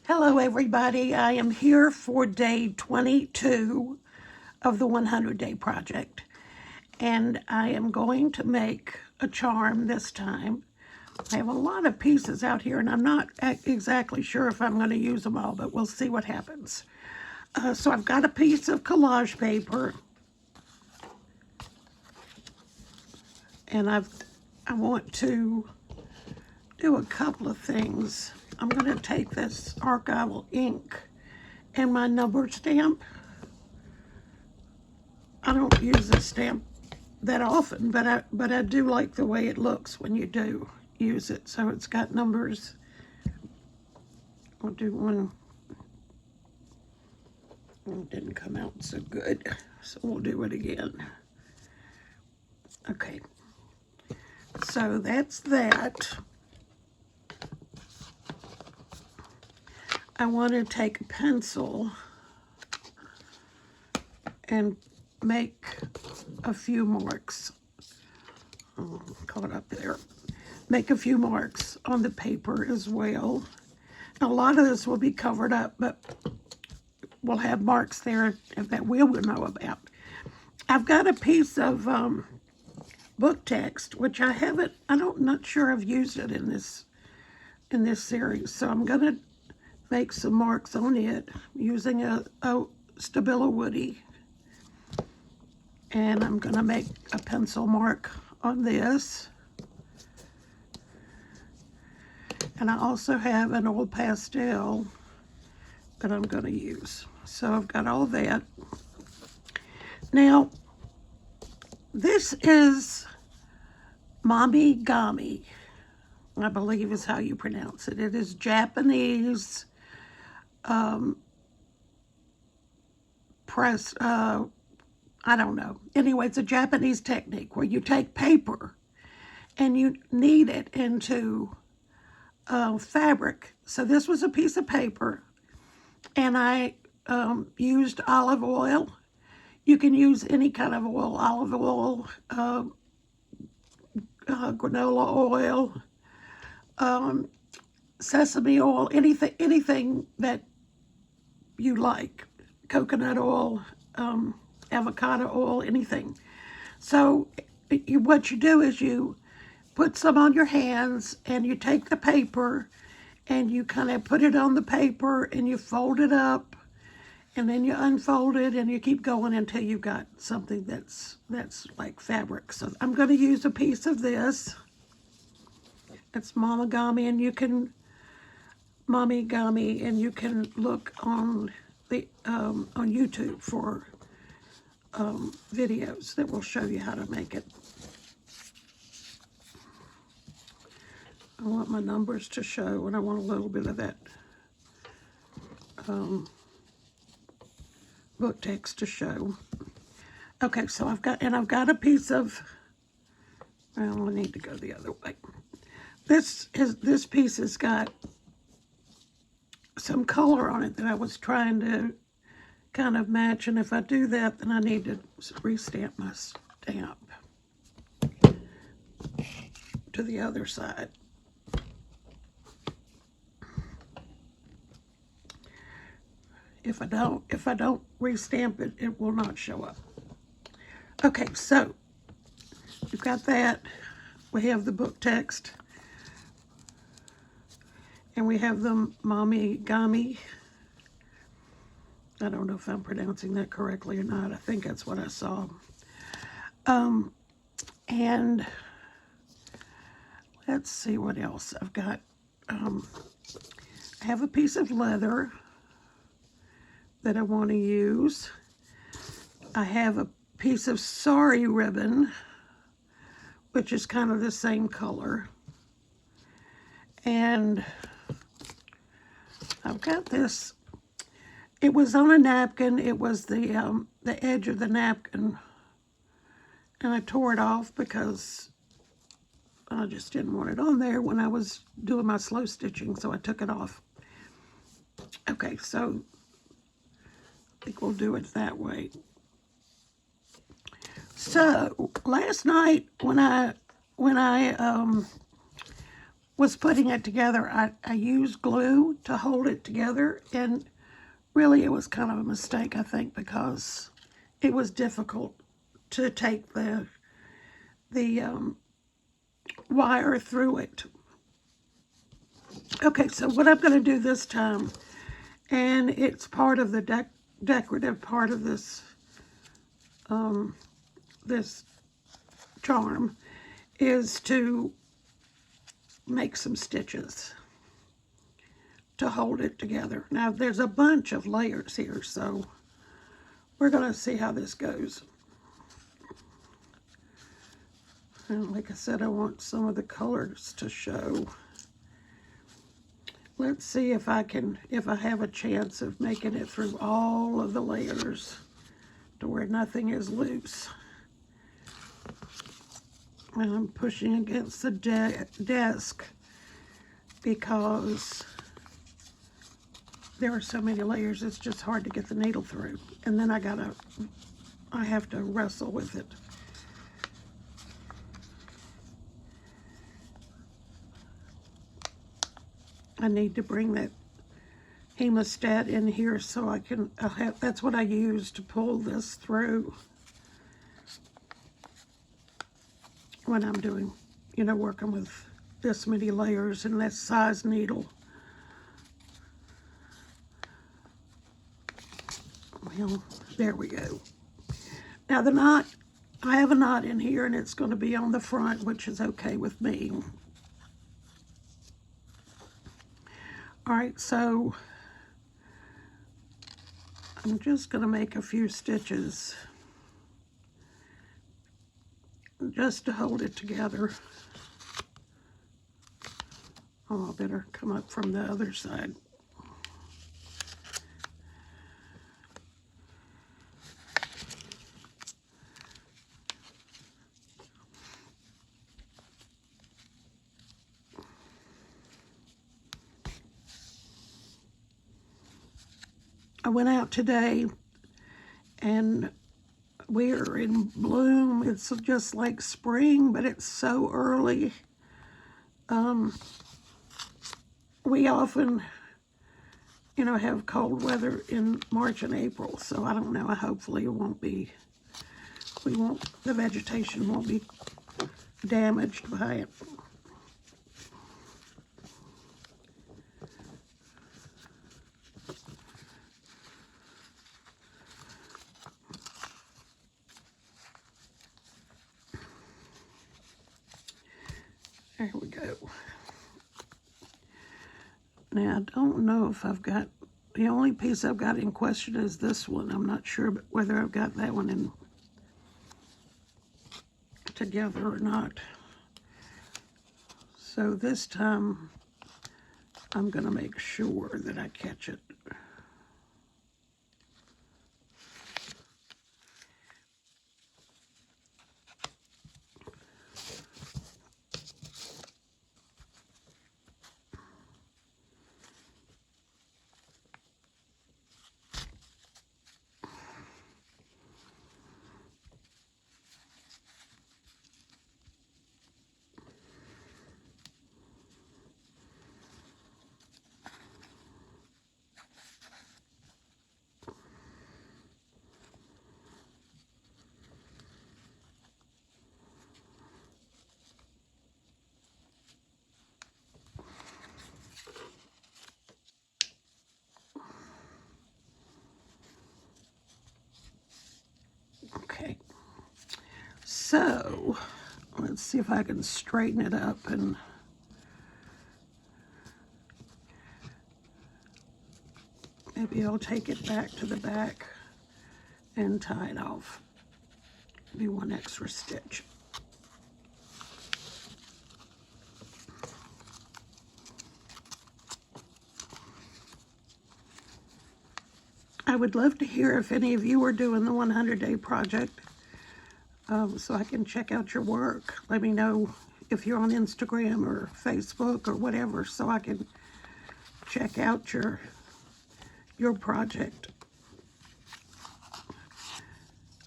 Hello everybody, I am here for day 22 of the 100 Day Project, and I am going to make a charm this time. I have a lot of pieces out here and I'm not exactly sure if I'm going to use them all, but we'll see what happens. So I've got a piece of collage paper, and I want to do a couple of things. I'm going to take this archival ink and my number stamp. I don't use this stamp that often, but I do like the way it looks when you do use it. So it's got numbers. I'll do one. It didn't come out so good, so we'll do it again. Okay, so that's that. I want to take a pencil and make a few marks. Oh, caught up there. Make a few marks on the paper as well. A lot of this will be covered up, but we'll have marks there that we will know about. I've got a piece of book text, which I'm not sure I've used it in this series. So I'm gonna make some marks on it using a Stabilo Woody. And I'm gonna make a pencil mark on this. And I also have an old pastel that I'm going to use. So I've got all that. Now, this is Mamigami, I believe is how you pronounce it. It is Japanese press, I don't know. Anyway, it's a Japanese technique where you take paper and you knead it into fabric. So this was a piece of paper, and I used olive oil. You can use any kind of oil, olive oil, granola oil, sesame oil, anything that you like, coconut oil, avocado oil, anything. So what you do is you put some on your hands and you take the paper and you kind of put it on the paper and you fold it up, and then you unfold it and you keep going until you've got something that's like fabric. So I'm going to use a piece of this. It's Mamigami, and you can look on the on YouTube for videos that will show you how to make it. I want my numbers to show, and I want a little bit of that book text to show. Okay, so I've got a piece of, well, I need to go the other way. This piece has got some color on it that I was trying to kind of match, and if I do that, then I need to re-stamp my stamp to the other side. If I don't re-stamp it, it will not show up. Okay, so we've got that. We have the book text, and we have the Mamigami. I don't know if I'm pronouncing that correctly or not. I think that's what I saw. And let's see what else I've got. I have a piece of leather that I want to use. I have a piece of sari ribbon, which is kind of the same color. And I've got this. It was on a napkin. It was the edge of the napkin, and I tore it off because I just didn't want it on there when I was doing my slow stitching, so I took it off. Okay, so I think we'll do it that way. So last night when I was putting it together, I used glue to hold it together, and really it was kind of a mistake, I think, because it was difficult to take the wire through it. Okay, so what I'm going to do this time, and it's part of the decorative part of this this charm, is to make some stitches to hold it together. Now there's a bunch of layers here, so we're going to see how this goes. And like I said, I want some of the colors to show. Let's see if I have a chance of making it through all of the layers to where nothing is loose. And I'm pushing against the desk because there are so many layers, it's just hard to get the needle through. And then I have to wrestle with it. I need to bring that hemostat in here so I can, that's what I use to pull this through when I'm doing, working with this many layers and this size needle. Well, there we go. Now the knot, I have a knot in here and it's going to be on the front, which is okay with me. All right, so I'm just going to make a few stitches just to hold it together. Oh, I better come up from the other side. I went out today and we're in bloom. It's just like spring, but it's so early. We often, have cold weather in March and April, so I don't know. Hopefully the vegetation won't be damaged by it. There we go. Now, I don't know if I've got, the only piece I've got in question is this one. I'm not sure whether I've got that one in together or not. So this time, I'm going to make sure that I catch it. Okay, so let's see if I can straighten it up and maybe I'll take it back to the back and tie it off. Do one extra stitch. I would love to hear if any of you are doing the 100-day project, so I can check out your work. Let me know if you're on Instagram or Facebook or whatever, so I can check out your project.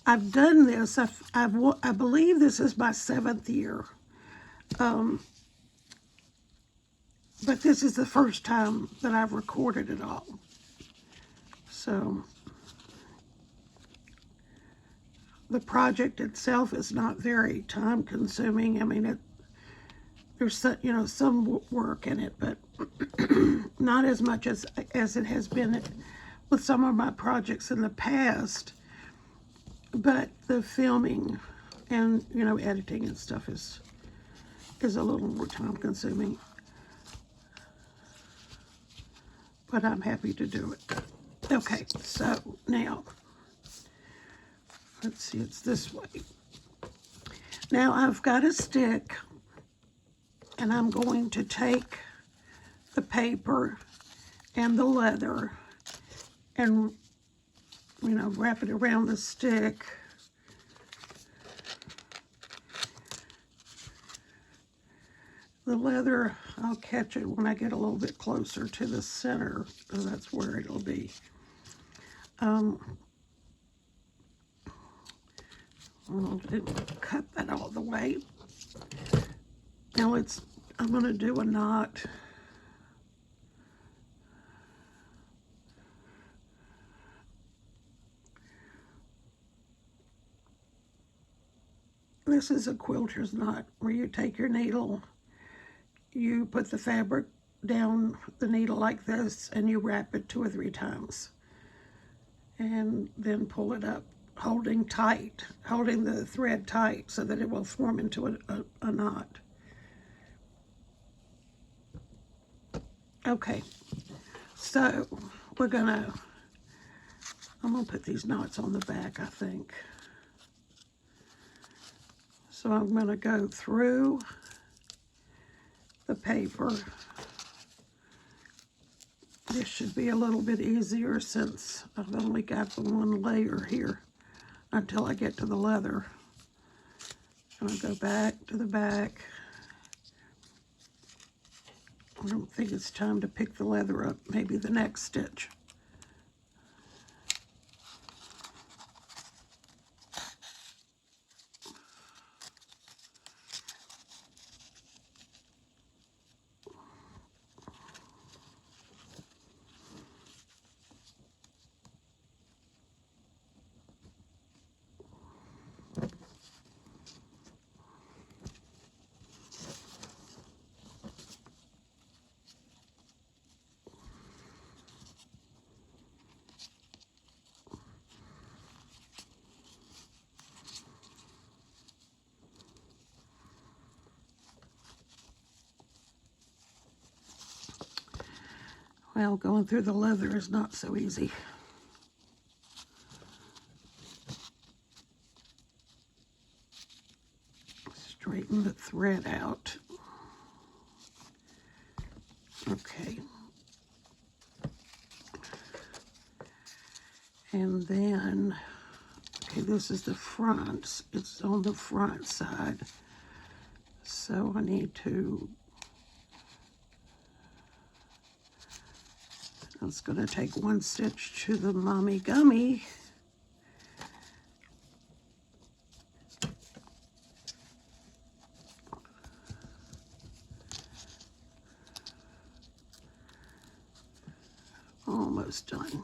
I've done this. I believe this is my 7th year. but this is the first time that I've recorded it all. So the project itself is not very time consuming. I mean, there's some work in it, but not as much as it has been with some of my projects in the past. But the filming and editing and stuff is a little more time consuming. But I'm happy to do it. Okay, so now let's see, it's this way. Now I've got a stick, and I'm going to take the paper and the leather and wrap it around the stick. The leather, I'll catch it when I get a little bit closer to the center, because that's where it'll be. I'll cut that all the way. Now I'm going to do a knot. This is a quilter's knot, where you take your needle, you put the fabric down the needle like this, and you wrap it 2 or 3 times. And then pull it up, holding the thread tight so that it will form into a knot. Okay, so I'm gonna put these knots on the back, I think. So I'm gonna go through the paper. This should be a little bit easier since I've only got the one layer here until I get to the leather. I'm gonna go back to the back. I don't think it's time to pick the leather up, maybe the next stitch. Well, going through the leather is not so easy. Straighten the thread out. Okay. And then, okay, this is the front. It's on the front side. So I need to, I was going to take 1 stitch to the mommy gummy. Almost done.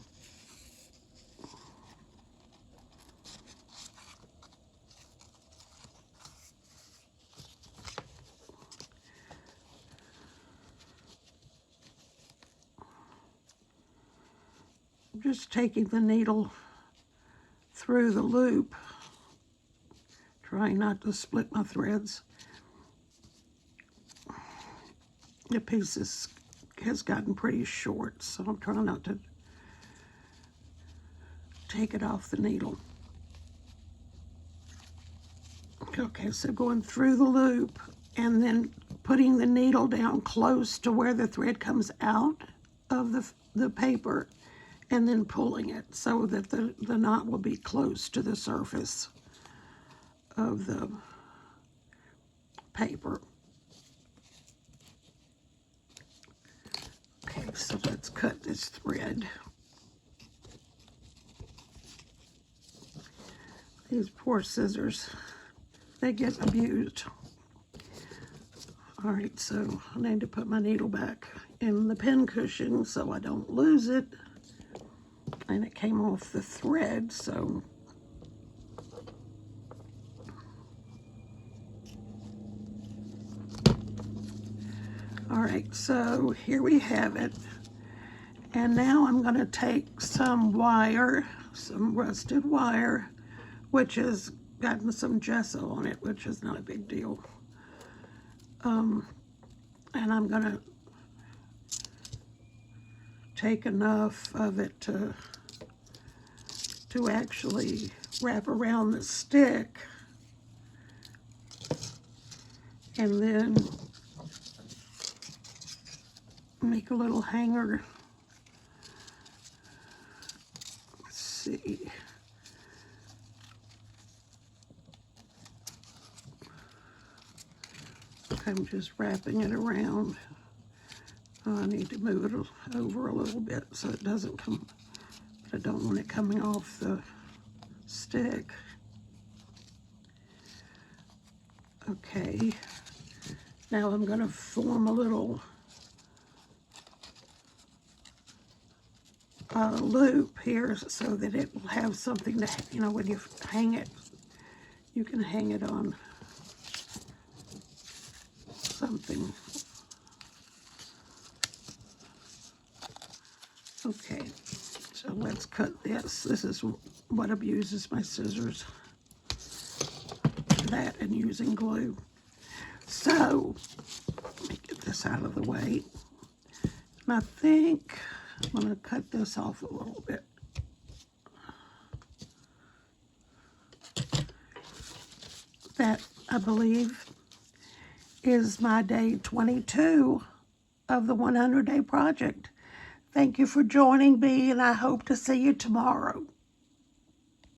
I'm just taking the needle through the loop, trying not to split my threads. The piece has gotten pretty short, so I'm trying not to take it off the needle. Okay, so going through the loop and then putting the needle down close to where the thread comes out of the paper, and then pulling it so that the knot will be close to the surface of the paper. Okay, so let's cut this thread. These poor scissors, they get abused. All right, so I need to put my needle back in the pin cushion so I don't lose it. And it came off the thread, so all right, so here we have it. And now I'm going to take some wire, some rusted wire, which has gotten some gesso on it, which is not a big deal. And I'm going to take enough of it to actually wrap around the stick. And then make a little hanger. Let's see. I'm just wrapping it around. Oh, I need to move it over a little bit so it doesn't come, but I don't want it coming off the stick. Okay, now I'm going to form a little loop here so that it will have something to, you know, when you hang it, you can hang it on something. Okay, so let's cut this. This is what abuses my scissors. That and using glue. So, let me get this out of the way. And I think I'm going to cut this off a little bit. That, I believe, is my day 22 of the 100-day project. Thank you for joining me, and I hope to see you tomorrow.